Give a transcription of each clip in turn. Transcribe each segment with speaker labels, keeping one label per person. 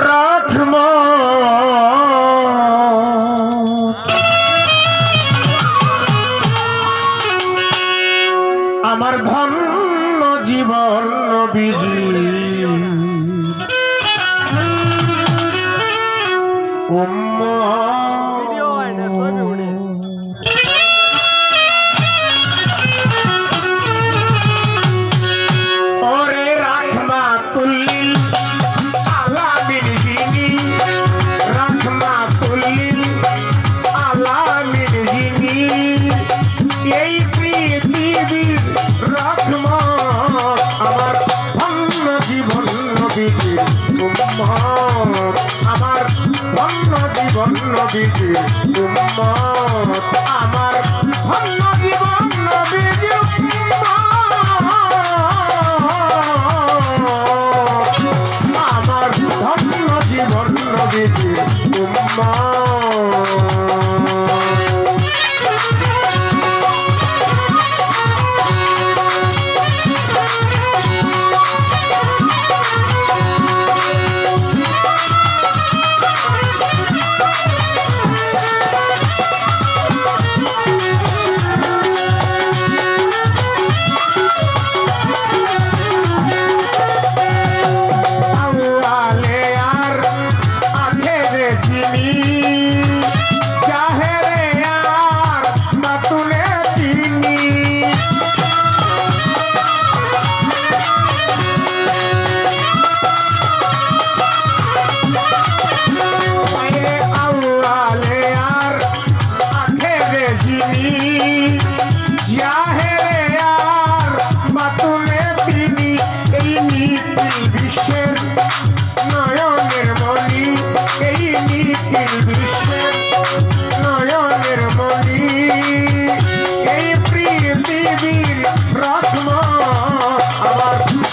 Speaker 1: রাখমা আমার ধন্য জীবন নবীজি ওরে রাহমাতুল আলামিন যিনি রাহমাতুল আলামিন যিনি এই পৃথিবীর রহমত আমার ধন্য জীবন নবীজির উম্মত আমার ধন্য জীবন নবীজির উম্মত আমার ধন্য জীবন নবীজির আমার ধন্য জীবন নবীজির উম্মত আমার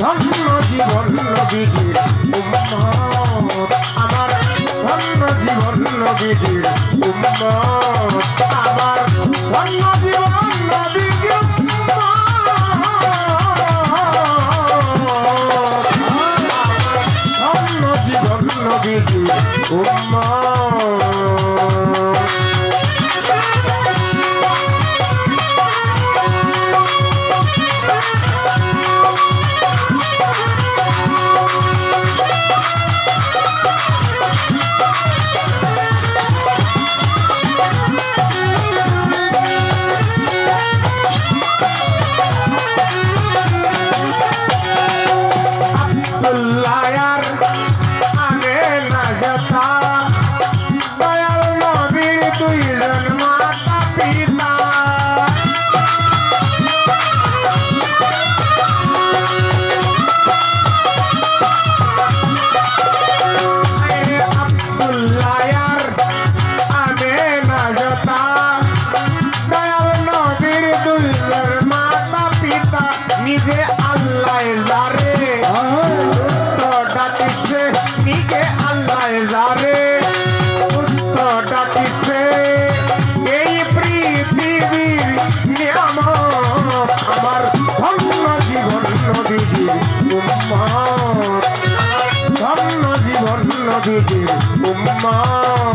Speaker 1: ধন্য জীবন নবীজির উম্মত আমার ধন্য জীবন নবীজির ধন্য জীবন নবীজির উম্মত নিজে আল্লাহ জারে ডাকিছে নিজে আল্লাহ জারে ডাকিছে এই পৃথিবীর নিয়ামত আমার ধন্য জীবন নবীজির উম্মত ধন্য জীবন নবীজির উম্মত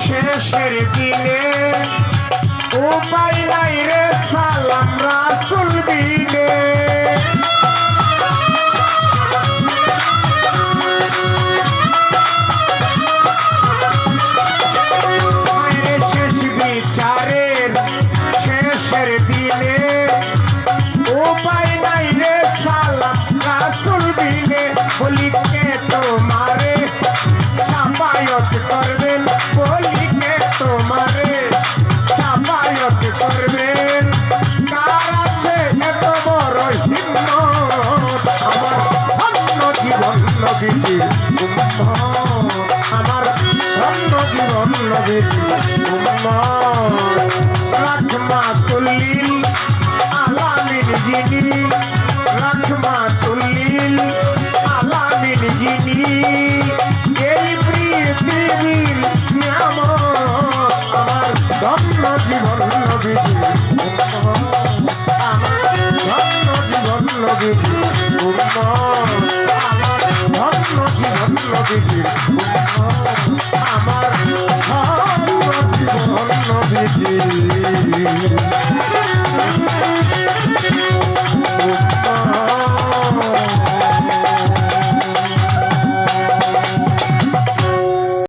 Speaker 1: শেষের দিনে উপায় নাই রে সালাম রাসূল বিনে শেষ বিচারের শেষের দিনে উপায় নাই রে সালাম রাসূল বিনে বলি কে তোমারে সাফায়াত করবেন বলি কে তোমারে সাফায়াত করবেন কার আছে এত বড় হিম্মত আমার ধন্য জীবন নবীজির উম্মত আমার ধন্য জীবন নবীজির রাহমাতুল্লিল আলামিন যিনি রাহমাতুল্লিল আলামিন যিনি এই পৃথিবীর নিয়ামত আমার ধন্য জীবন নবীজি আমার ধন্য জীবন নবীজি আমার ধন্য জীবন নবীজি আমার ধন্য জীবন নবীজি